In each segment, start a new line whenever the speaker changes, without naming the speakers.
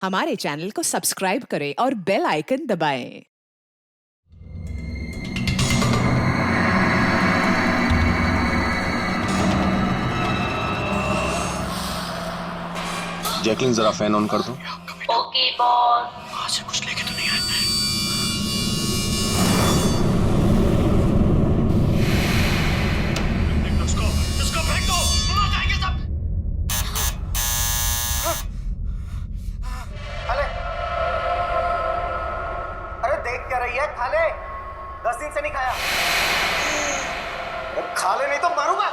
हमारे चैनल को सब्सक्राइब करें और बेल आइकन दबाएं।
जैकलिन जरा फैन ऑन कर दो।
Okay boss.
वहां से कुछ लेके तो नहीं आए। इसको फेंक दो, मर जाएंगे सब।
खाले, अरे देख क्या रही है? खाले, 10 दिन से नहीं खाया। अरे खाले नहीं तो मारूंगा।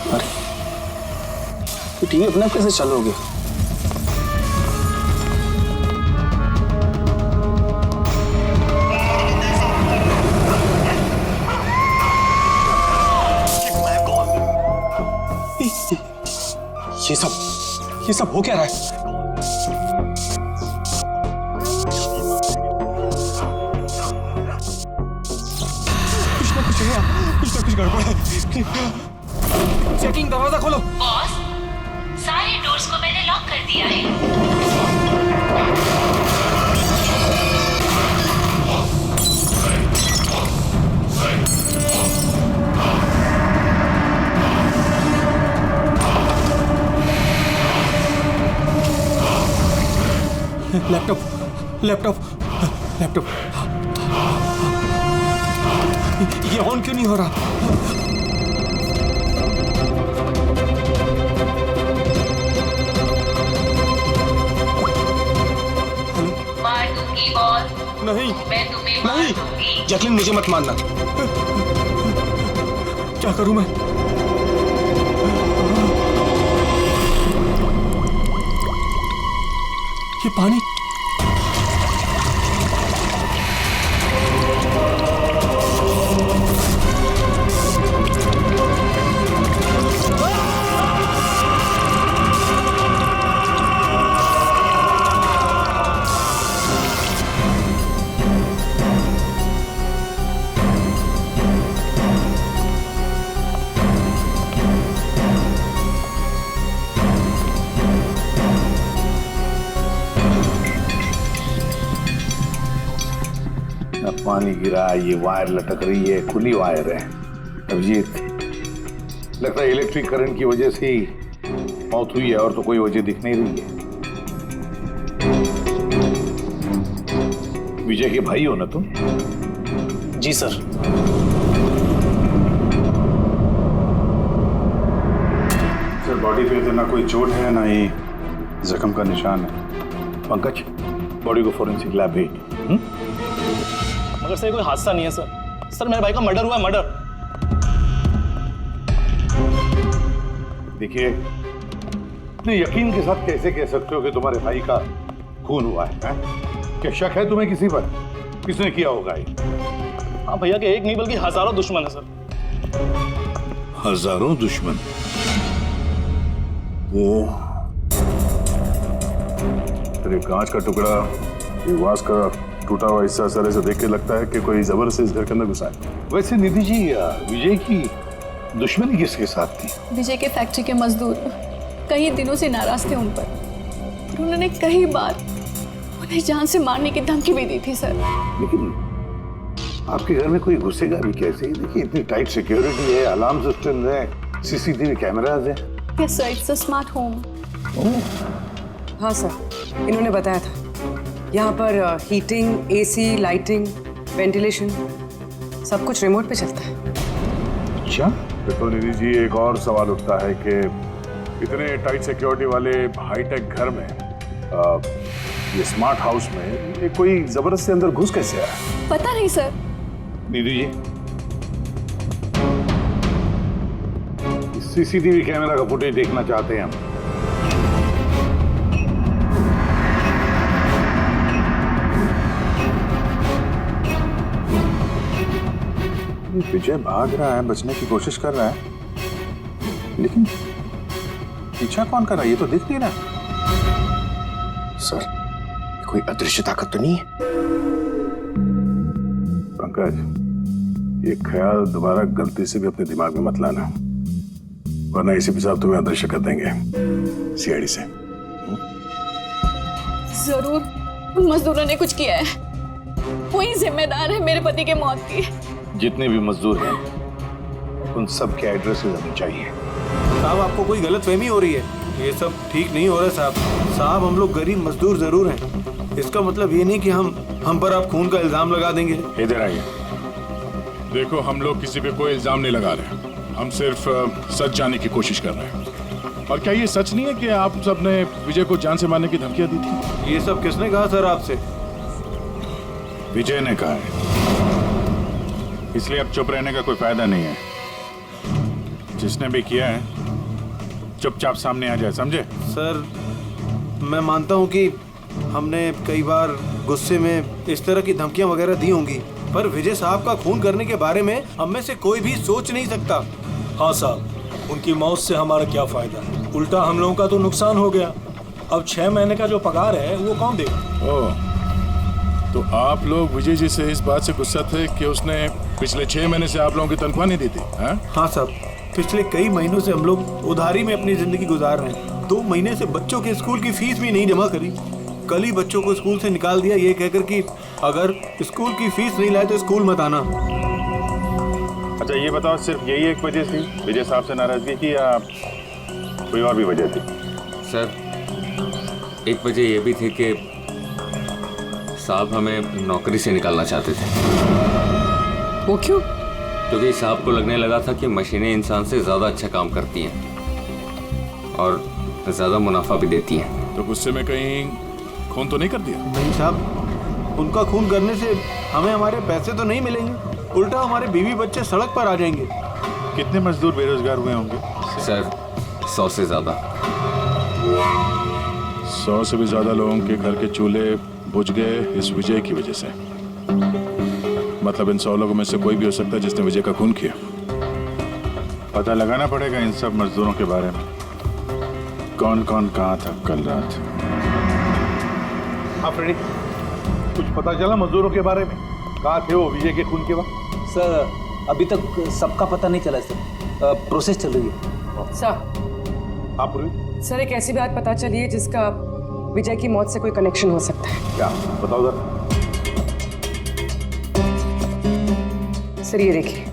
अरे ये टीवी अपने आप कैसे चालू हो गया? ये सब हो क्या रहा है? कुछ ना कुछ गड़बड़ है। चेकिंग, दरवाजा खोलो।
बॉस, सारे डोर्स को मैंने लॉक कर दिया है।
लैपटॉप लैपटॉप लैपटॉप ये ऑन क्यों नहीं हो रहा?
मार दूंगी बॉस,
नहीं
मैं तुम्हें मार
नहीं।
दूंगी।
जैकलिन मुझे मत मारना।
क्या करूं मैं? ये पानी
पानी गिरा, ये वायर लटक रही है, खुली वायर है। अभिजीत, लगता है इलेक्ट्रिक करंट की वजह से ही मौत हुई है, और तो कोई वजह दिख नहीं रही है। विजय के भाई हो ना तुम?
जी सर।
सर, बॉडी पे तो ना कोई चोट है, ना ही जख्म का निशान है। पंकज, बॉडी को फोरेंसिक लैब भेज।
मगर सर कोई हादसा नहीं है सर। सर मेरे भाई का मर्डर हुआ है, मर्डर।
देखिए, इतने यकीन के साथ कैसे कह सकते हो कि तुम्हारे भाई का खून हुआ है? क्या शक है तुम्हें किसी पर? किसने किया होगा ये?
हाँ भैया के एक नहीं बल्कि हजारों दुश्मन है सर।
हजारों दुश्मन? वो तेरे कांच का टुकड़ा, ये वास का टूटा हुआ हिस्सा सर ऐसे देख के लगता है कि कोई जबरदस्ती इस घर के अंदर घुसा है। वैसे निधि जी, विजय की दुश्मनी किसके साथ थी?
विजय के फैक्ट्री के मजदूर कई दिनों से नाराज थे उन पर। उन्होंने कई बार उन्हें जान से मारने की धमकी भी दी थी सर।
लेकिन आपके घर में कोई घुसेगा भी कैसे? देखिए, इतनी टाइट सिक्योरिटी है, अलार्म सिस्टम है, सीसीटीवी कैमरास है।
Yes sir, it's a smart home.
हाँ सर, इन्होंने बताया था यहाँ पर हीटिंग, एसी, लाइटिंग, वेंटिलेशन सब कुछ रिमोट पे चलता है।
अच्छा, तो निधि जी, एक और सवाल उठता है कि इतने टाइट सिक्योरिटी वाले हाईटेक घर में, ये स्मार्ट हाउस में, ये कोई जबरदस्ती अंदर घुस कैसे आया?
पता नहीं sir.
Nidhi ji, CCTV camera का फुटेज देखना चाहते हैं हम। विजय भाग रहा है, बचने की कोशिश कर रहा है, लेकिन पीछा कौन कर रहा है ये तो दिख नहीं रहा।
सर, कोई अदृश्य ताकत तो नहीं है?
पंकज, ये ख्याल दोबारा गलती से भी अपने दिमाग में मत लाना, वरना एसीपी साहब तुम्हें अदृश्य कर देंगे सीआईडी से।
जरूर उन मजदूरों ने कुछ किया है, वही जिम्मेदार है मेरे पति के मौत की।
जितने भी मजदूर हैं उन सब के एड्रेसेस हमें चाहिए।
साहब आपको कोई गलतफहमी हो रही है, ये सब ठीक नहीं हो रहा है साहब। साहब हम लोग गरीब मजदूर जरूर हैं, इसका मतलब ये नहीं कि हम पर आप खून का इल्जाम लगा देंगे।
इधर आइए।
देखो हम लोग किसी पे कोई इल्जाम नहीं लगा रहे, हम सिर्फ सच जानने की कोशिश कर रहे हैं। और क्या ये सच नहीं है कि आप सबने विजय को जान से मारने की धमकियां दी थी?
ये सब किसने कहा सर आपसे?
विजय ने कहा है, इसलिए अब चुप रहने का कोई फायदा नहीं है। जिसने भी किया है चुपचाप सामने आ जाए, समझे?
सर मैं मानता हूँ कि हमने कई बार गुस्से में इस तरह की धमकियां वगैरह दी होंगी, पर विजय साहब का खून करने के बारे में हम में से कोई भी सोच नहीं सकता।
हाँ साहब, उनकी मौत से हमारा क्या फायदा, उल्टा हम लोगों का तो नुकसान हो गया। अब 6 महीने का जो पगार है वो कौन देगा?
ओह, तो आप लोग विजय जी से इस बात से गुस्सा थे कि उसने पिछले 6 महीने से आप लोगों की तनख्वाह नहीं दी थी?
हाँ साहब, पिछले कई महीनों से हम लोग उधारी में अपनी जिंदगी गुजार रहे हैं। 2 महीने से बच्चों के स्कूल की फीस भी नहीं जमा करी। कल ही बच्चों को स्कूल से निकाल दिया ये कहकर कि अगर स्कूल की फीस नहीं लाए तो स्कूल मत आना।
अच्छा ये बताओ, सिर्फ यही एक वजह थी विजय साहब से नाराजगी की या कोई और भी वजह थी?
सर एक वजह ये भी थी कि साहब हमें नौकरी से निकालना चाहते थे।
वो क्यों?
क्योंकि साहब को लगने लगा था कि मशीनें इंसान से ज़्यादा अच्छा काम करती हैं और ज़्यादा मुनाफा भी देती हैं।
तो गुस्से में कहीं खून तो नहीं कर दिया?
नहीं साहब, उनका खून करने से हमें हमारे पैसे तो नहीं मिलेंगे, उल्टा हमारे बीवी बच्चे सड़क पर आ जाएंगे।
कितने मजदूर बेरोजगार हुए होंगे?
सर 100 से ज़्यादा।
100 से भी ज़्यादा लोगों के घर के चूल्हे बुझ गए इस विजय की वजह से। मतलब इन 100 लोगों में से कोई भी हो सकता है जिसने विजय का खून किया। पता लगाना पड़ेगा इन सब मजदूरों के बारे में, कौन कौन कहाँ था कल रात।
हाँ फ्रेडी, कुछ पता चला मजदूरों के बारे में? कहाँ थे वो विजय के खून के वक्त?
सर अभी तक सबका पता नहीं चला सर, प्रोसेस चल रही है।
सर
हाँ पूरी,
सर एक ऐसी बात पता चली है जिसका विजय की मौत से कोई कनेक्शन हो सकता है।
क्या बताओ जरा।
सर ये देखिए,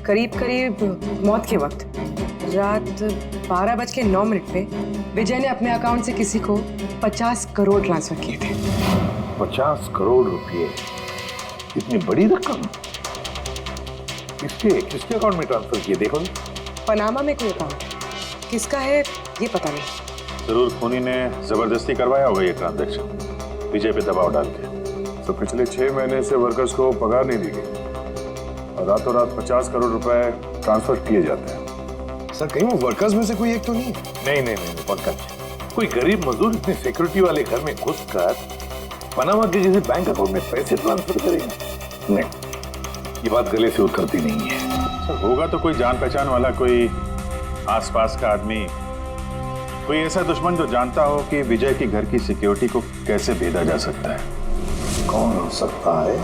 करीब करीब मौत के वक्त रात 12:09 पे विजय ने अपने अकाउंट से किसी को 50 करोड़ ट्रांसफर किए थे।
50 करोड़ रुपए, इतनी बड़ी रकम किसके अकाउंट में ट्रांसफर किए? देखो
पनामा में कोई अकाउंट, किसका है ये पता नहीं।
जरूर खूनी ने जबरदस्ती करवाया होगा ये ट्रांजैक्शन, विजय पे दबाव डाल के।
तो पिछले 6 महीने से वर्कर्स को पगार नहीं दी गई और रातों रात 50 करोड़ रुपए ट्रांसफर किए जाते हैं।
सर कहीं वो वर्कर्स में से कोई एक तो नहीं?
नहीं पंकज, कोई गरीब मजदूर इतने सिक्योरिटी वाले घर में घुसकर पनामा के जैसे बैंक अकाउंट में पैसे ट्रांसफर करेंगे? नहीं, ये बात गले से उतरती नहीं है।
सर होगा तो कोई जान पहचान वाला, कोई आसपास का आदमी, कोई ऐसा दुश्मन जो जानता हो कि विजय के घर की सिक्योरिटी को कैसे भेदा जा सकता है।
कौन हो सकता है?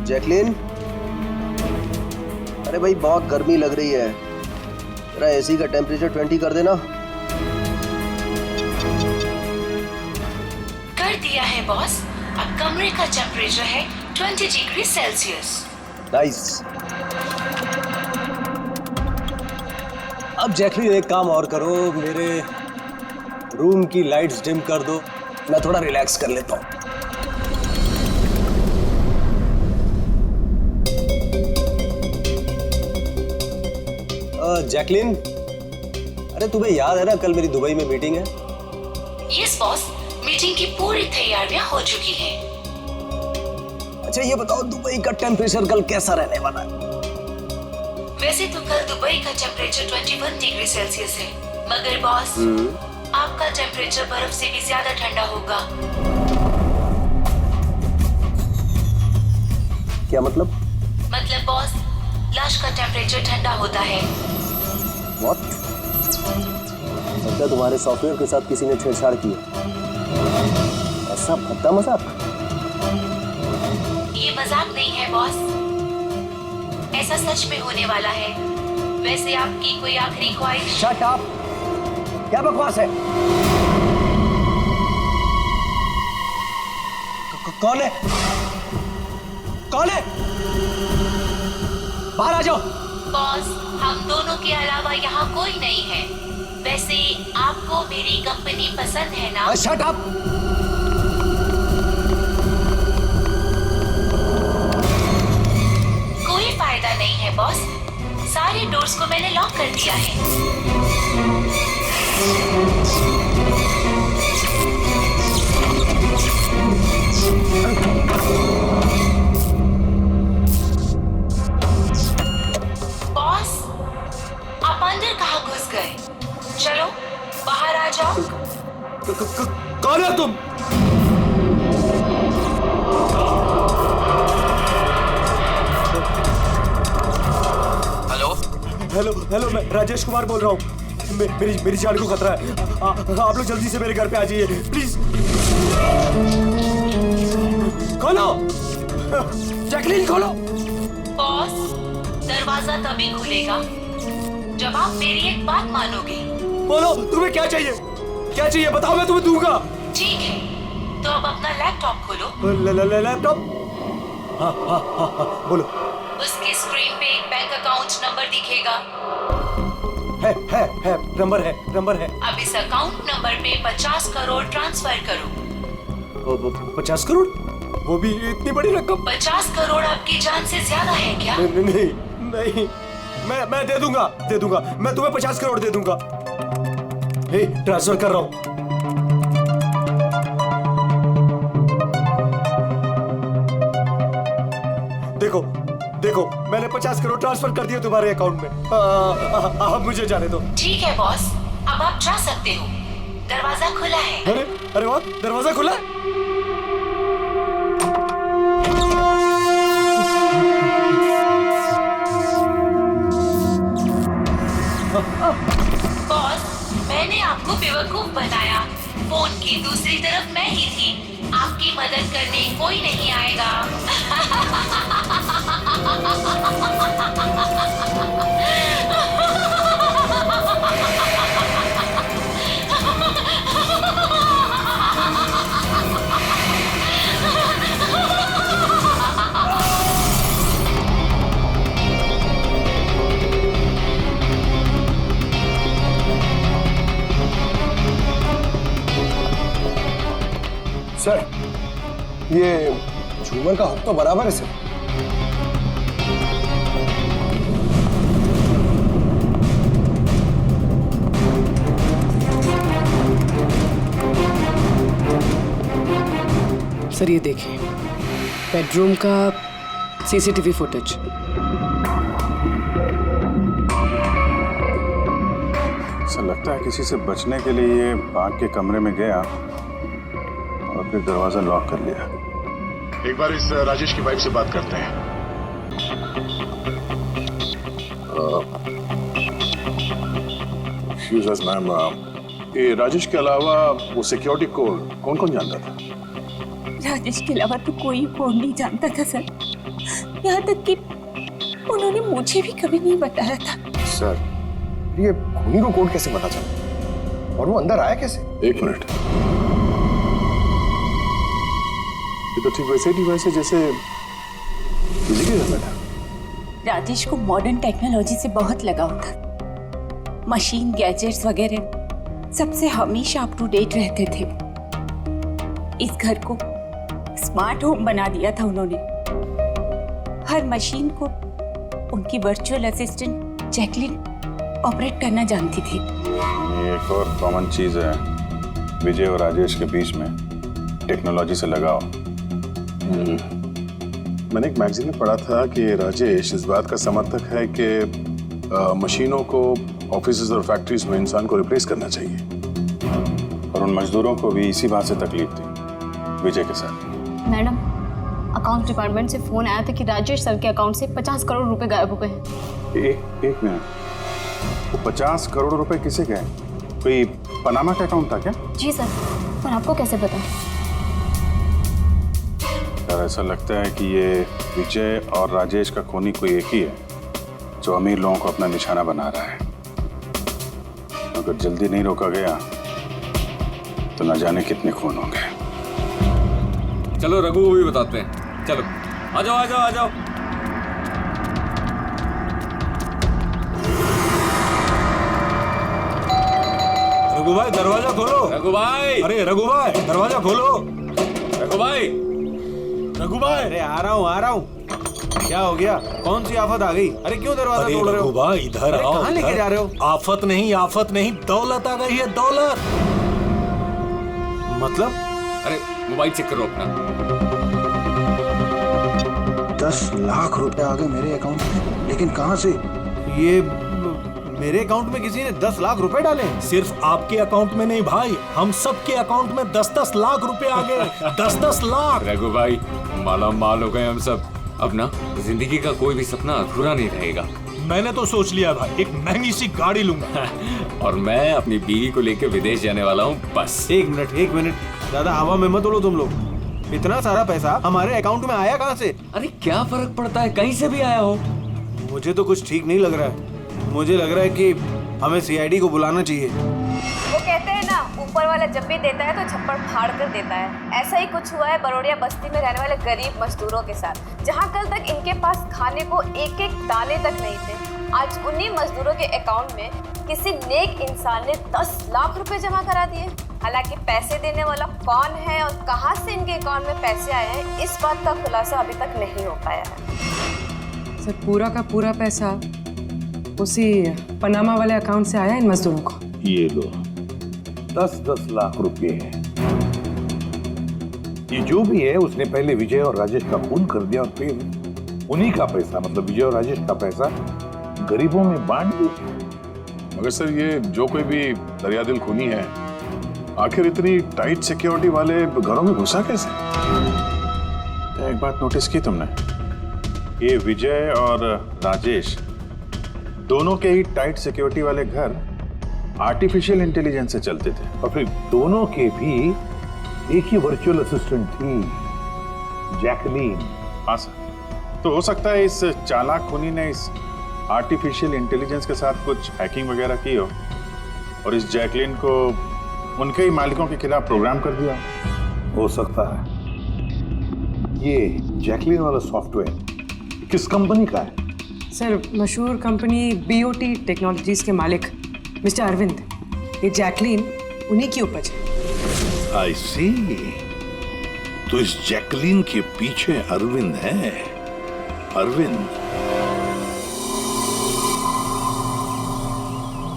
जैकलिन, अरे भाई बहुत गर्मी लग रही है, जरा एसी का टेम्परेचर 20 कर देना।
कर दिया है बॉस, अब कमरे का टेम्परेचर है 20 डिग्री सेल्सियस।
नाइस। अब जैकलिन एक काम और करो, मेरे रूम की लाइट्स डिम कर दो, मैं थोड़ा रिलैक्स कर लेता हूँ। जैकलिन, अरे तुम्हें याद है ना कल मेरी दुबई में मीटिंग है?
यस बॉस, मीटिंग की पूरी तैयारियां हो चुकी हैं।
अच्छा ये बताओ दुबई का टेम्परेचर कल कैसा रहने वाला है?
वैसे तो कल दुबई का टेम्परेचर 21 डिग्री सेल्सियस है, मगर बॉस आपका टेम्परेचर बर्फ से भी ज्यादा ठंडा होगा।
क्या मतलब?
मतलब बॉस, लाश का टेम्परेचर ठंडा होता है।
What? लगता है तुम्हारे सॉफ्टवेयर के साथ किसी ने छेड़छाड़ की है। ऐसा भद्दा मजाक?
ये मजाक नहीं है बॉस, ऐसा सच में होने वाला है। वैसे आपकी कोई आखिरी ख्वाहिश?
Shut up! क्या बकवास है? कौन है? कौन है? बाहर आ जाओ।
बॉस, हम दोनों के अलावा यहाँ कोई नहीं है। वैसे आपको मेरी कंपनी पसंद है ना?
Shut up!
कोई फायदा नहीं है बॉस, सारे डोर्स को मैंने लॉक कर दिया है। बॉस, आप अंदर कहाँ घुस गए? चलो बाहर आ जाओ।
कौन है तुम? हेलो हेलो, मैं राजेश कुमार बोल रहा हूँ। मेरी जान को खतरा है। आप लोग जल्दी से मेरे घर पे आ जाइए प्लीज। खोलो जैकलीन, खोलो।
बॉस, दरवाजा तभी खुलेगा जब आप मेरी एक बात मानोगे।
बोलो तुम्हें क्या चाहिए? क्या चाहिए बताओ, मैं तुम्हें दूंगा।
ठीक है, तो अब अपना लैपटॉप खोलो।
लैपटॉप? हाँ हाँ हाँ हाँ, बोलो।
उसके स्क्रीन पे एक बैंक अकाउंट नंबर दिखेगा।
है, नंबर है।
अब इस अकाउंट नंबर पे 50 करोड़ ट्रांसफर करो।
50 करोड़? वो भी इतनी बड़ी रकम?
50 करोड़ आपकी जान से ज्यादा है क्या?
नहीं, मैं दे दूंगा। मैं तुम्हें 50 करोड़ दे दूंगा। ट्रांसफर कर रहा हूँ। देखो मैंने 50 करोड़ ट्रांसफर कर दिए तुम्हारे अकाउंट में। अब मुझे जाने दो।
ठीक है बॉस, अब आप जा सकते हो। दरवाजा खुला है।
अरे वाह, दरवाजा खुला है।
बॉस, मैंने आपको बेवकूफ बनाया। फोन की दूसरी तरफ मैं ही थी। आपकी मदद करने कोई नहीं आएगा।
सर, ये झूमर का हुक तो बराबर है सर।
सर ये देखिए, बेडरूम का सीसीटीवी फुटेज।
ऐसा लगता है किसी से बचने के लिए ये बाग के कमरे में गया और फिर दरवाजा लॉक कर लिया। एक बार इस राजेश की वाइफ से बात करते हैं। मैम, ये राजेश के अलावा वो सिक्योरिटी कोड कौन कौन जानता था?
राजेश के अलावा तो कोई कोड नहीं जानता था सर। यहाँ तक कि उन्होंने मुझे भी कभी नहीं बताया था।
सर, ये खूनी को कोड कैसे पता चला और वो अंदर आया कैसे?
एक मिनट, ये तो ठीक वैसे डिवाइस है जैसे किसी के घर में था।
राजेश को मॉडर्न टेक्नोलॉजी से बहुत लगाव था। मशीन, गैजेट्स वगैरह सबसे हमेशा अप टू डेट रहते थे। इस घर को स्मार्ट होम बना दिया था उन्होंने। हर मशीन को उनकी वर्चुअल असिस्टेंट जैकलिन ऑपरेट करना जानती थी।
ये एक और कॉमन चीज है विजय और राजेश के बीच में, टेक्नोलॉजी से लगाव। मैंने एक मैगजीन में पढ़ा था कि राजेश इस बात का समर्थक है कि मशीनों को ऑफिसेज और फैक्ट्रीज में इंसान को रिप्लेस करना चाहिए, और उन मजदूरों को भी इसी बात से तकलीफ थी विजय के साथ।
मैडम, अकाउंट डिपार्टमेंट से फोन आया था कि राजेश सर के अकाउंट से 50 करोड़ रुपए गायब हो गए हैं।
एक मिनट, वो 50 करोड़ रुपए किसे गए? कोई पनामा का अकाउंट था क्या?
जी सर, पर आपको कैसे पता?
यार ऐसा लगता है कि ये विजय और राजेश का खूनी कोई एक ही है जो अमीर लोगों को अपना निशाना बना रहा है। अगर जल्दी नहीं रोका गया तो न जाने कितने खून होंगे।
चलो रघु को भी बताते हैं। चलो आ जाओ आ जाओ आ जाओ।
रघु भाई दरवाजा खोलो।
रघु भाई,
अरे रघु भाई दरवाजा खोलो।
रघु भाई,
रघु भाई, अरे आ रहा हूँ। क्या हो गया? कौन सी आफत आ गई? अरे क्यों दरवाजा तोड़ रहे हो?
रघु भाई इधर आओ।
कहाँ लेके जा रहे हो?
आफत नहीं, दौलत आ गई है, दौलत।
मतलब?
अरे मोबाइल चेक करो अपना।
10 लाख रुपए आ गए मेरे अकाउंट में, लेकिन कहाँ से?
ये मेरे अकाउंट में किसी ने 10 लाख रुपए डाले?
सिर्फ आपके अकाउंट में नहीं भाई, हम सब के अकाउंट में 10-10 लाख रुपए आ गए। 10-10 लाख।
रघु भाई माला माल हो गए हम सब। अब ना जिंदगी का कोई भी सपना अधूरा नहीं रहेगा।
मैंने तो सोच लिया भाई, एक महंगी सी गाड़ी लूंगा।
और मैं अपनी बीवी को लेकर विदेश जाने वाला हूँ बस।
एक मिनट, ज्यादा हवा में मत उड़ो तुम लोग। इतना सारा पैसा हमारे अकाउंट में आया कहाँ से?
अरे क्या फर्क पड़ता है, कहीं से भी आया हो।
मुझे तो कुछ ठीक नहीं लग रहा है। मुझे लग रहा है कि हमें सीआईडी को बुलाना चाहिए।
वो कहते हैं ना, ऊपर वाला जब भी देता है तो छप्पड़ फाड़ कर देता है। ऐसा ही कुछ हुआ है बरोड़िया बस्ती में रहने वाले गरीब मजदूरों के साथ, जहां कल तक इनके पास खाने को एक एक दाने तक नहीं थे। आज उन्हीं मजदूरों के अकाउंट में किसी नेक इंसान ने 10 लाख रुपए जमा करा दिए। हालांकि पैसे देने वाला कौन है और कहां से इनके अकाउंट में पैसे आए हैं, इस बात का खुलासा अभी तक नहीं हो पाया है।
सर पूरा का पूरा पैसा उसी पनामा वाले अकाउंट से आया इन मजदूरों को।
ये लो 10-10 लाख रुपए हैं। ये जो भी है उसने पहले विजय और राजेश का खून कर दिया और फिर उन्हीं का पैसा, मतलब विजय और राजेश का पैसा गरीबों में बांट दिया।
मगर सर ये जो कोई भी दरियादिल खूनी है, आखिर इतनी टाइट सिक्योरिटी वाले घरों में घुसा कैसे? तो एक बात नोटिस की तुमने, ये विजय और राजेश दोनों के ही टाइट सिक्योरिटी वाले घर आर्टिफिशियल इंटेलिजेंस से चलते थे,
और फिर दोनों के भी एक ही वर्चुअल असिस्टेंट थी, जैकलीन।
हाँ सर, तो हो सकता है इस चालाक खूनी ने इस आर्टिफिशियल इंटेलिजेंस के साथ कुछ हैकिंग वगैरह की हो और इस जैकलीन को उनके ही मालिकों के खिलाफ प्रोग्राम कर दिया।
हो सकता है। ये जैकलीन वाला सॉफ्टवेयर किस कंपनी का है?
सर मशहूर कंपनी बीओटी टेक्नोलॉजीज के मालिक मिस्टर अरविंद, ये जैकलीन उन्हीं की उपज है।
आई सी, तो इस जैकलीन के पीछे अरविंद है। अरविंद,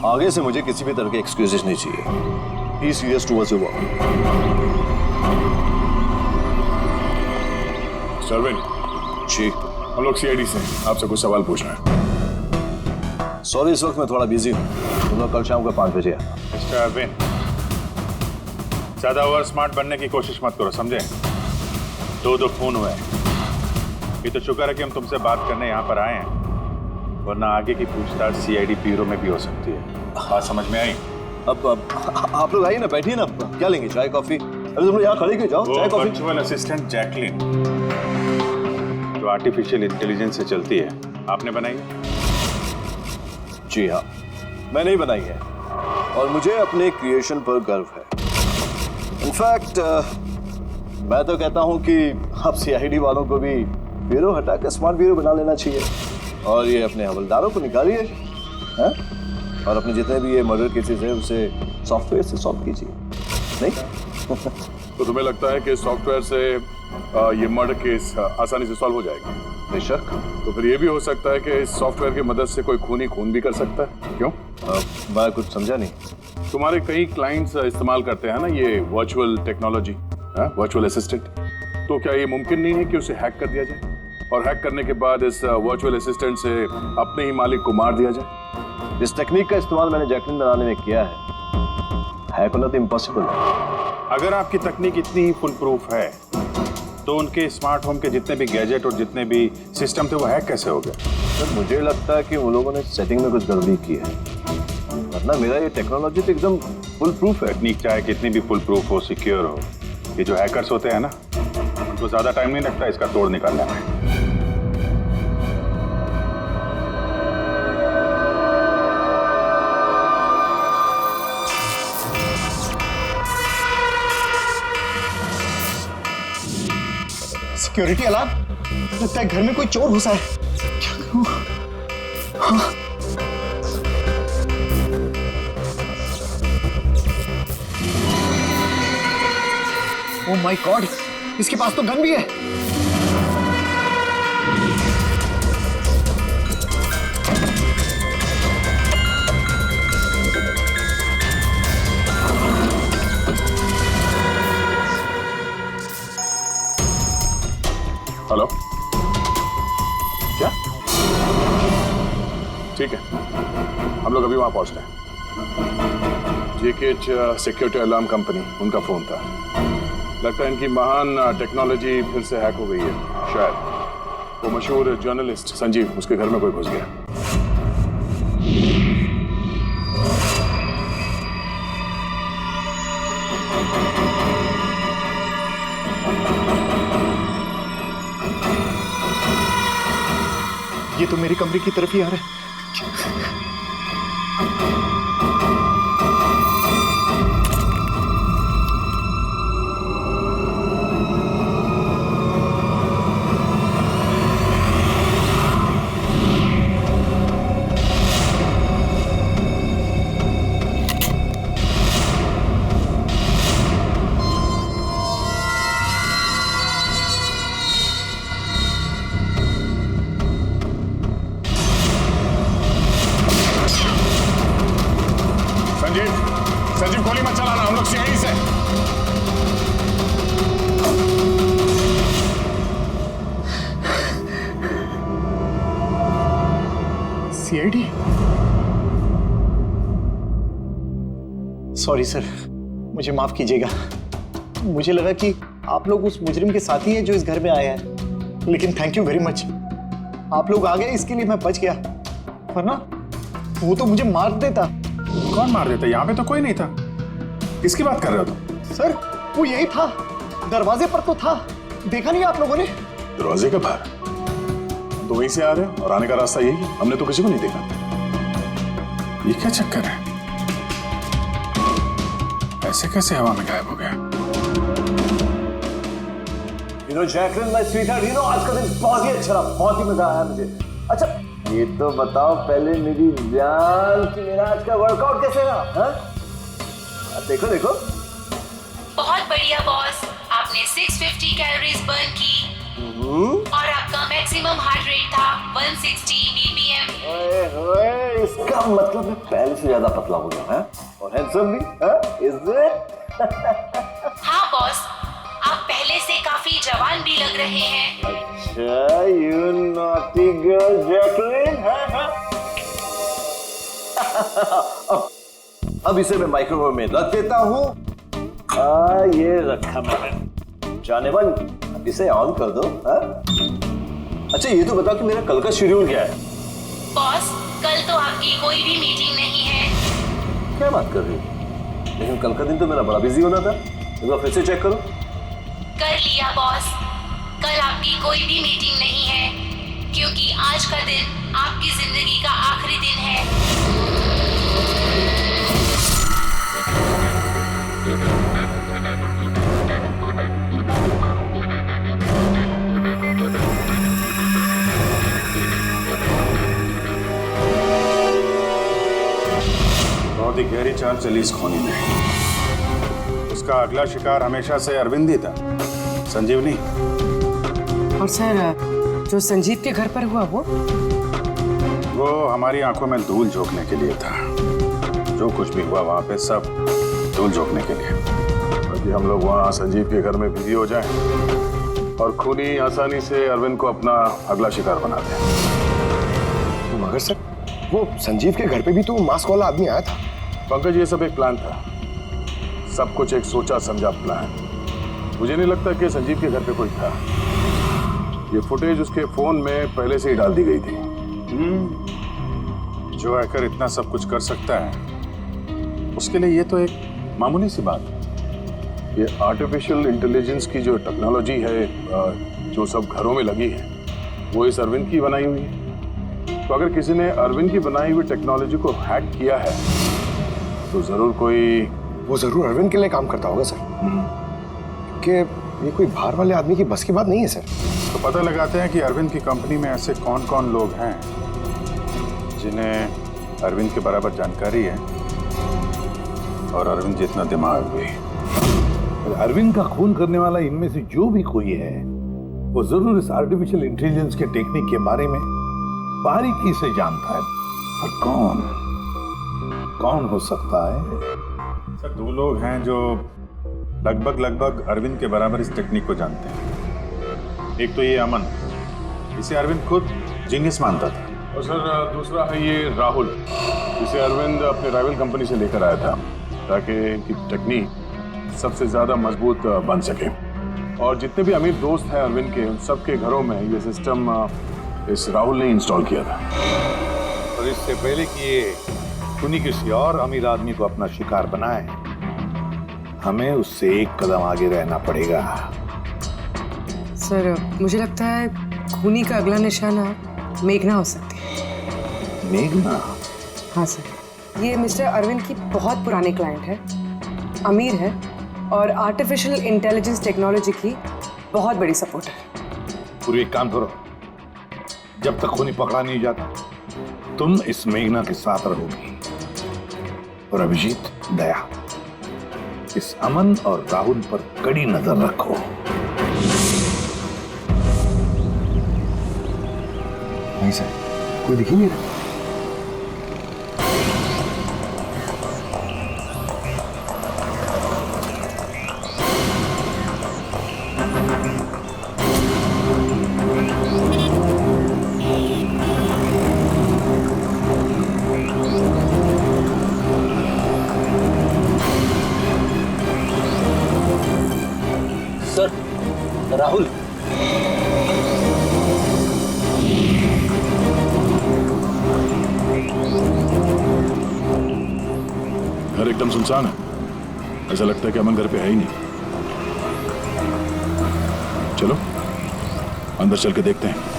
आगे से मुझे किसी भी तरह के एक्सक्यूजेस नहीं चाहिए। Be serious towards your work.
सरविन
जी,
हम लोग सीआईडी से आपसे कुछ सवाल पूछना है।
सॉरी इस वक्त मैं थोड़ा बिजी हूँ, तुम लोग कल शाम को 5 बजे आना।
मिस्टर अरविंद, ज्यादा ओवर स्मार्ट बनने की कोशिश मत करो, समझे? 2 खून हुए। ये तो शुक्र है कि हम तुमसे बात करने यहाँ पर आए हैं, वरना आगे की पूछताछ सीआईडी ब्यूरो में भी हो सकती है। बात समझ में आई?
अब आप लोग आइए ना, बैठिए ना, क्या लेंगे, चाय कॉफी? अरे तुम लोग यहाँ खड़े क्यों, जाओ चाय कॉफी।
वर्चुअल असिस्टेंट जैकलिन जो आर्टिफिशियल इंटेलिजेंस से चलती है, आपने बनाई?
जी हाँ, मैंने ही बनाई है और मुझे अपने क्रिएशन पर गर्व है। इनफैक्ट मैं तो कहता हूँ कि आप सीआईडी वालों को भी ब्यूरो हटा के स्मार्ट ब्यूरो बना लेना चाहिए और ये अपने हवलदारों को निकालिए, हैं? और अपने जितने भी ये मर्डर केसेस है उसे सॉफ्टवेयर से सॉल्व कीजिए, नहीं?
तो तुम्हें लगता है कि सॉफ्टवेयर से ये मर्डर केस आसानी से सॉल्व हो जाएगा?
बेशक।
तो फिर ये भी हो सकता है कि इस सॉफ्टवेयर की मदद से कोई खूनी खून भी कर सकता है, क्यों?
मैं कुछ समझा नहीं।
तुम्हारे कई क्लाइंट्स इस्तेमाल करते हैं ना ये वर्चुअल टेक्नोलॉजी, वर्चुअल असिस्टेंट, तो क्या ये मुमकिन नहीं है कि उसे हैक कर दिया जाए और हैक करने के बाद इस वर्चुअल असिस्टेंट से अपने ही मालिक को मार दिया जाए?
इस टेक्निक का इस्तेमाल मैंने जैकलिन बनाने में किया है, हैक होना तो इम्पॉसिबल है।
अगर आपकी तकनीक इतनी ही फुल प्रूफ है तो उनके स्मार्ट होम के जितने भी गैजेट और जितने भी सिस्टम थे वो हैक कैसे हो गए?
सर मुझे लगता है कि वो लोगों ने सेटिंग में कुछ गड़बड़ी की है, वरना मेरा ये टेक्नोलॉजी तो एकदम फुल प्रूफ है।
टेक्निक चाहे कितनी भी फुल प्रूफ हो, सिक्योर हो, ये जो हैकर्स होते हैं ना, उनको ज्यादा टाइम नहीं लगता इसका तोड़ निकालने में।
सिक्योरिटी अलार्म, लगता है घर में कोई चोर घुसा है। क्या करूं? हाँ। ओह माय गॉड, इसके पास तो गन भी है।
हेलो, क्या? ठीक है, हम लोग अभी वहां पहुंच रहे हैं। जेकेएच सिक्योरिटी अलार्म कंपनी, उनका फोन था। लगता है इनकी महान टेक्नोलॉजी फिर से हैक हो गई है। शायद वो मशहूर जर्नलिस्ट संजीव, उसके घर में कोई घुस गया।
ये तो मेरी कमरे की तरफ ही आ रहा है।
संजीव, गोली मत चलाना, हम लोग सीआईडी से।
सीआईडी? सॉरी सर, मुझे माफ कीजिएगा। मुझे लगा कि आप लोग उस मुजरिम के साथी हैं जो इस घर में आए हैं, लेकिन थैंक यू वेरी मच, आप लोग आ गए, इसके लिए मैं बच गया, वरना वो तो मुझे मार देता।
कौन मार देता? यहाँ पे तो कोई नहीं था। किसकी बात कर रहे हो तुम?
सर वो यही था, दरवाजे पर तो था, देखा नहीं आप लोगों ने?
दरवाजे के बाहर तो वहीं से आ रहे हैं और आने का रास्ता यही है, हमने तो किसी को नहीं देखा। ये क्या चक्कर है? ऐसे कैसे हवा में गायब हो गया?
जैकलिन माय स्वीटहार्ट, आज का दिन बहुत ही अच्छा रहा, बहुत ही मजा आया मुझे। अच्छा ये तो बताओ पहले मेरी जान कि मेरा आज का वर्कआउट कैसे रहा? देखो देखो।
बहुत बढ़िया बॉस, आपने 650 कैलोरीज बर्न की और आपका मैक्सिमम हार्ट रेट था 160 बीपीएम।
ओए, इसका मतलब मैं पहले से ज्यादा पतला हो गया है और हैंडसम भी, इज इट?
हाँ बॉस, आप पहले से काफी जवान भी लग रहे हैं।
अच्छा, you naughty girl जैकलिन, अब इसे मैं माइक्रोवेव में रख देता हूँ। ये रखा मैंने। जाने मन, अब इसे ऑन कर दो। अच्छा ये तो बताओ कि मेरा कल का शेड्यूल क्या है?
बॉस, कल तो आपकी कोई भी मीटिंग नहीं है।
क्या बात कर रही हो? लेकिन कल का दिन तो मेरा बड़ा बिजी होना था। एक बार फिर से चेक करो।
कर लिया बॉस, कल आपकी कोई भी मीटिंग नहीं है, क्योंकि आज का दिन आपकी जिंदगी का आखिरी दिन है।
बहुत ही गहरी चाल चली इस खोनी में। उसका अगला शिकार हमेशा से अरविंद ही था, संजीव नहीं।
और सर जो संजीव के घर पर हुआ वो
हमारी आंखों में धूल झोंकने के लिए था। जो कुछ भी हुआ वहां पे सब धूल झोंकने के लिए। ताकि हम लोग वहां संजीव के घर में बिजी हो जाएं और खूनी आसानी से अरविंद को अपना अगला शिकार बना दें।
मगर सर वो संजीव के घर पे भी तो मास्क वाला आदमी आया था।
पंकज, ये सब एक प्लान था, सब कुछ एक सोचा समझा प्लान। मुझे नहीं लगता कि संजीव के घर पे कोई था। ये फुटेज उसके फोन में पहले से ही डाल दी गई थी। जो हैकर इतना सब कुछ कर सकता है उसके लिए ये तो एक मामूली सी बात है।
ये आर्टिफिशियल इंटेलिजेंस की जो टेक्नोलॉजी है जो सब घरों में लगी है वो इस अरविंद की बनाई हुई है। तो अगर किसी ने अरविंद की बनाई हुई टेक्नोलॉजी को हैक किया है तो जरूर
वो जरूर अरविंद के लिए काम करता होगा सर, कि ये कोई बाहर वाले आदमी की बस की बात नहीं है सर।
तो पता लगाते हैं कि अरविंद की कंपनी में ऐसे कौन कौन लोग हैं जिन्हें अरविंद के बराबर जानकारी है और अरविंद जितना दिमाग भी।
अरविंद का खून करने वाला इनमें से जो भी कोई है वो जरूर इस आर्टिफिशियल इंटेलिजेंस के टेक्निक के बारे में बारीकी से जानता है। पर कौन हो सकता है?
सर 2 लोग हैं जो लगभग अरविंद के बराबर इस टेक्निक को जानते हैं। एक तो ये अमन, इसे अरविंद खुद जीनियस मानता था।
और सर दूसरा है ये राहुल, जिसे अरविंद अपने राइवल कंपनी से लेकर आया था ताकि इनकी टेक्निक सबसे ज्यादा मजबूत बन सके। और जितने भी अमीर दोस्त हैं अरविंद के, उन सबके घरों में ये सिस्टम इस राहुल ने इंस्टॉल किया था।
और इससे पहले कि ये खूनी किसी और अमीर आदमी को अपना शिकार बनाए, हमें उससे एक कदम आगे रहना पड़ेगा।
सर मुझे लगता है खूनी का अगला निशाना मेघना हो सकती है।
मेघना?
हाँ सर, ये मिस्टर अरविंद की बहुत पुरानी क्लाइंट है, अमीर है और आर्टिफिशियल इंटेलिजेंस टेक्नोलॉजी की बहुत बड़ी सपोर्टर है।
पूरी एक काम करो, जब तक खूनी पकड़ा नहीं जाता तुम इस मेघना के साथ रहोगी। और अभिजीत, दया, इस अमन और राहुल पर कड़ी नजर रखो।
नहीं सर, कोई दिख ही नहीं रहा।
सर, राहुल।
घर एकदम सुनसान है, ऐसा लगता है कि अमन घर पे है ही नहीं। चलो अंदर चल के देखते हैं।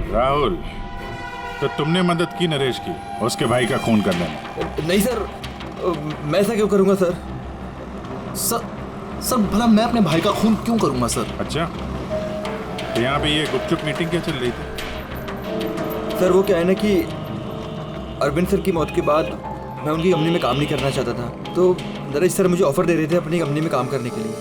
राहुल, तो तुमने मदद की नरेश की उसके भाई का खून करने में?
नहीं सर, मैं ऐसा क्यों करूंगा सर? सर भला मैं अपने भाई का खून क्यों करूंगा सर?
अच्छा, तो यहाँ पे ये गुपचुप मीटिंग क्या चल रही थी?
सर वो क्या है ना कि अरविंद सर की मौत के बाद मैं उनकी कंपनी में काम नहीं करना चाहता था, तो नरेश सर मुझे ऑफर दे रहे थे अपनी कंपनी में काम करने के लिए।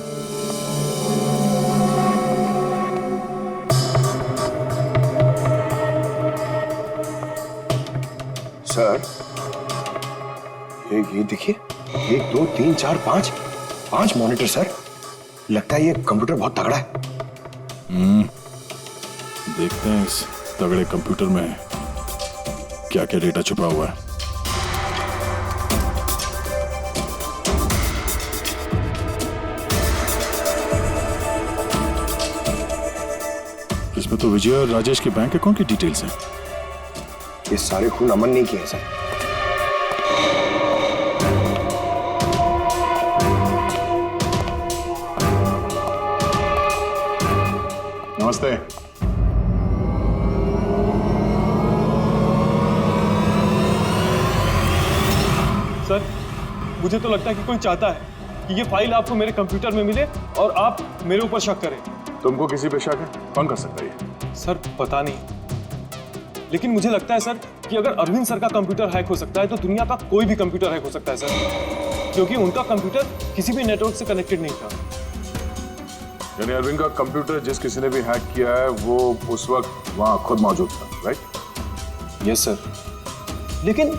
सर ये देखिए, 1 2 3 4 5 मॉनिटर सर। लगता है ये कंप्यूटर बहुत तगड़ा है।
देखते हैं इस तगड़े कंप्यूटर में क्या क्या डेटा छुपा हुआ है। इसमें तो विजय और राजेश के बैंक अकाउंट की डिटेल्स हैं।
ये सारे खून अमन नहीं किए सर।
नमस्ते।
सर मुझे तो लगता है कि कोई चाहता है कि ये फाइल आपको मेरे कंप्यूटर में मिले और आप मेरे ऊपर शक करें।
तुमको किसी पे शक है? कौन कर सकता है ये?
सर पता नहीं, लेकिन मुझे लगता है सर कि अगर अरविंद सर का कंप्यूटर हैक हो सकता है तो दुनिया का कोई भी कंप्यूटर हैक हो सकता है सर, क्योंकि उनका कंप्यूटर किसी भी नेटवर्क से कनेक्टेड नहीं था।
यानी अरविंद का कंप्यूटर जिस किसी ने भी हैक किया है वो उस वक्त वहां खुद मौजूद था, राइट?
यस सर, लेकिन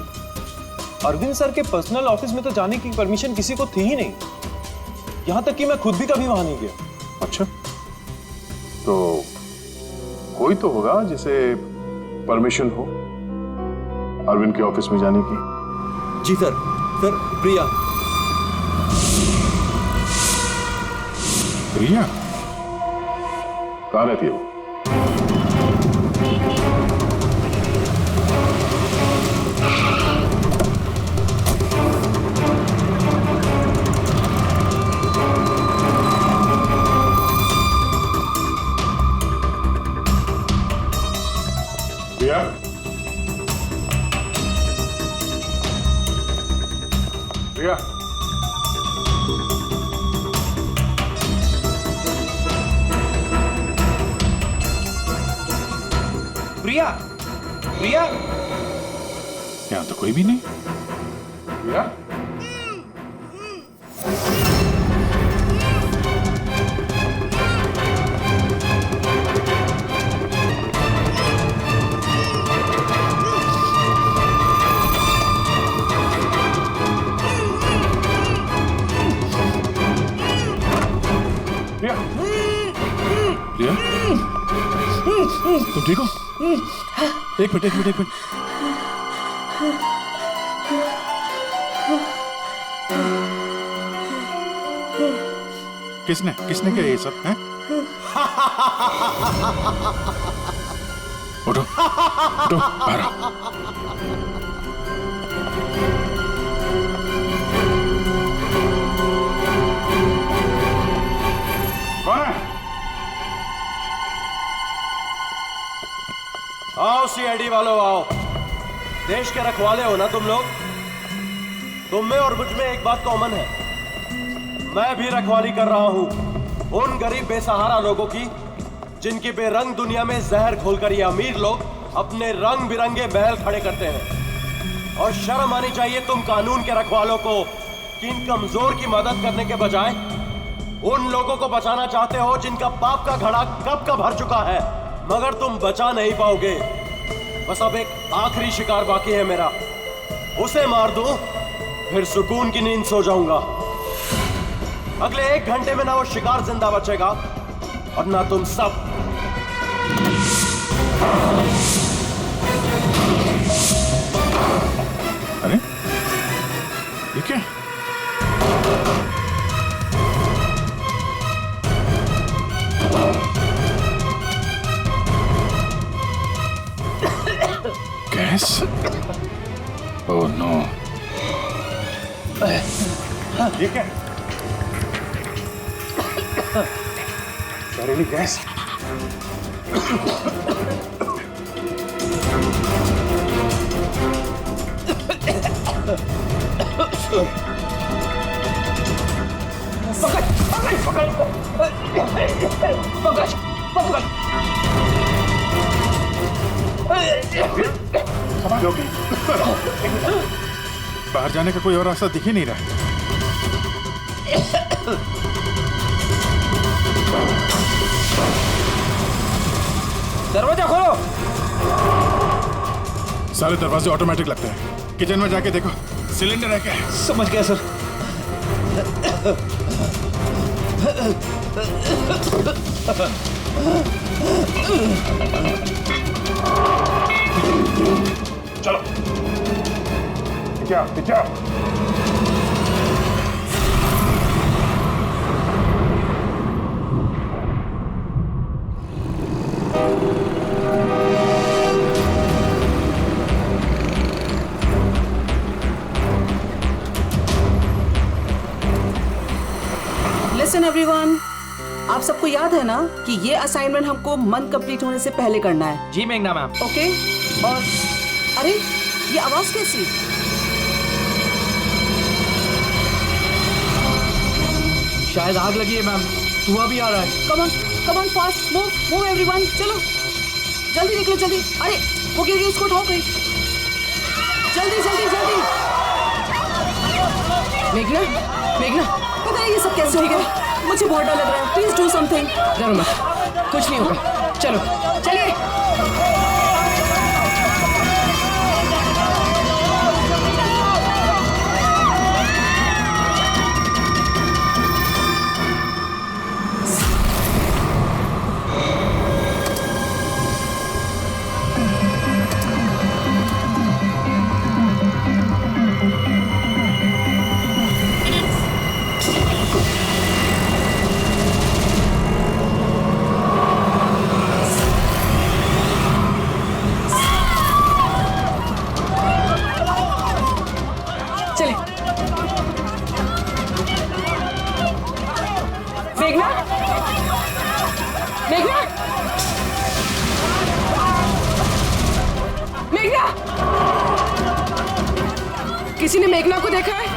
अरविंद सर के पर्सनल ऑफिस में तो जाने की परमिशन किसी को थी ही नहीं। यहाँ तक कि मैं खुद भी कभी वहां नहीं गया।
अच्छा, तो कोई तो होगा जिसे परमिशन हो अरविंद के ऑफिस में जाने की।
जी सर। सर, प्रिया।
प्रिया कहाँ रहती है वो? प्रिया, प्रिया,
प्रिया, प्रिया,
यहाँ तो कोई भी नहीं।
प्रिया, प्रिया,
प्रिया, तुम ठीक हो? एक मिनट, एक मिनट, एक मिनट। किसने किसने किया ये सब? हैं? उठो, उठो, बाहर आओ।
कौन है?
आओ सीआईडी वालों, आओ। देश के रखवाले हो ना तुम लोग? तुम में और मुझ में एक बात कॉमन है, मैं भी रखवाली कर रहा हूं उन गरीब बेसहारा लोगों की जिनकी बेरंग दुनिया में जहर घोलकर ये अमीर लोग अपने रंग बिरंगे महल खड़े करते हैं। और शर्म आनी चाहिए तुम कानून के रखवालों को कि इन कमजोर की मदद करने के बजाय उन लोगों को बचाना चाहते हो जिनका पाप का घड़ा कब का भर चुका है, मगर तुम बचा नहीं पाओगे। बस अब एक आखिरी शिकार बाकी है मेरा, उसे मार दूं फिर सुकून की नींद सो जाऊंगा। अगले 1 घंटे में ना वो शिकार जिंदा बचेगा और ना तुम सब।
अरे ये क्या? गैस? Oh no.
ये क्या? जहरीली गैस।
बाहर जाने का कोई और रास्ता दिख ही नहीं रहा।
दरवाजा खोलो।
सारे दरवाजे ऑटोमेटिक लगते हैं। किचन में जाके देखो सिलेंडर है क्या?
समझ गया सर।
चलो क्या क्या?
लिसन एवरीवन, आप सबको याद है ना कि ये असाइनमेंट हमको मंथ कंप्लीट होने से पहले करना है।
जी मेघना मैम।
ओके। और अरे ये आवाज कैसी?
शायद आग लगी है मैम, धुआं भी आ रहा है।
Come on fast, move everyone, चलो जल्दी निकलो जल्दी। अरे वो गिर गई, उसको उठाओ कहीं। जल्दी जल्दी जल्दी। मेघना पता नहीं ये सब कैसे हो गया, मुझे बहुत डर लग रहा है। Please do something. डरो मत, कुछ नहीं होगा। चलो चलिए।
मेघना, मेघना, मेघना, किसी ने मेघना को देखा है?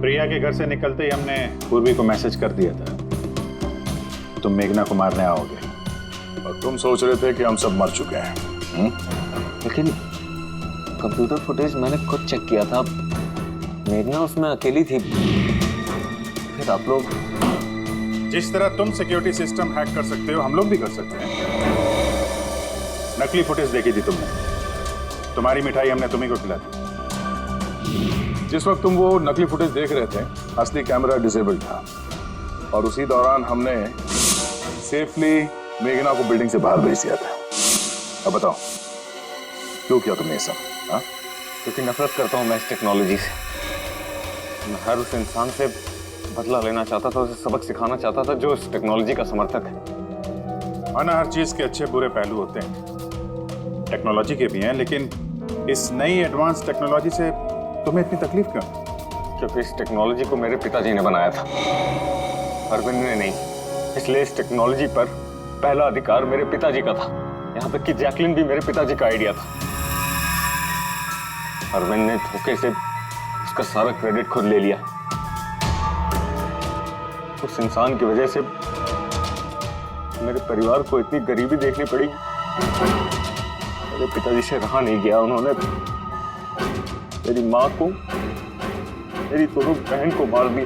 प्रिया के घर से निकलते ही हमने पूर्वी को मैसेज कर दिया था तुम मेघना को मारने आओगे,
और तुम सोच रहे थे कि हम सब मर चुके हैं।
लेकिन कंप्यूटर फुटेज मैंने खुद चेक किया था, मेघना उसमें अकेली थी। फिर आप लोग
जिस तरह तुम सिक्योरिटी सिस्टम हैक कर सकते हो हम लोग भी कर सकते हैं। नकली फुटेज देखी थी तुमने, तुम्हारी मिठाई हमने तुम्ही को खिला दी।
जिस वक्त तुम वो नकली फुटेज देख रहे थे असली कैमरा डिसेबल था, और उसी दौरान हमने सेफली मेघना को बिल्डिंग से बाहर भेज दिया था। अब बताओ क्यों किया तुमने ये सब?
क्योंकि नफरत करता हूँ मैं इस टेक्नोलॉजी से। मैं हर उस इंसान से बदला लेना चाहता था, उसे सबक सिखाना चाहता था जो इस टेक्नोलॉजी का समर्थक है।
माना हर चीज के अच्छे बुरे पहलू होते हैं, टेक्नोलॉजी के भी हैं, लेकिन इस नई एडवांस टेक्नोलॉजी से तुम्हें इतनी तकलीफ क्यों?
क्योंकि इस टेक्नोलॉजी को मेरे पिताजी ने बनाया था, अरविंद ने नहीं। इसलिए इस टेक्नोलॉजी पर पहला अधिकार मेरे पिताजी का था। यहाँ तक कि जैकलिन भी मेरे पिताजी का आइडिया था। अरविंद ने धोखे से उसका सारा क्रेडिट खुद ले लिया। उस इंसान की वजह से मेरे परिवार को इतनी गरीबी देखनी पड़ी। मेरे पिताजी से रहा नहीं गया, उन्होंने मेरी माँ को, मेरी दोनों बहन को मार दिया,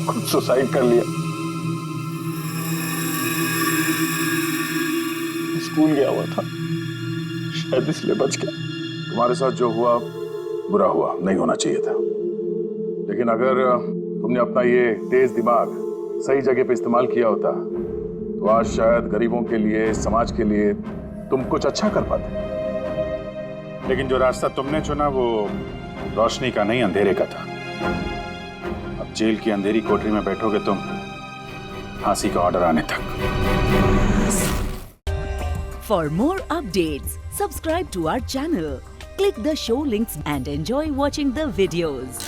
खुद सुसाइड कर लिया। स्कूल गया हुआ था, शायद इसलिए बच गया।
तुम्हारे साथ जो हुआ बुरा हुआ, नहीं होना चाहिए था। लेकिन अगर तुमने अपना ये तेज दिमाग सही जगह पे इस्तेमाल किया होता तो आज शायद गरीबों के लिए, समाज के लिए तुम कुछ अच्छा कर पाते।
लेकिन जो रास्ता तुमने चुना वो रोशनी का नहीं, अंधेरे का था। अब जेल की अंधेरी कोठरी में बैठोगे तुम फांसी का ऑर्डर आने तक।
For more updates, subscribe to our channel, click the show links and enjoy watching the videos.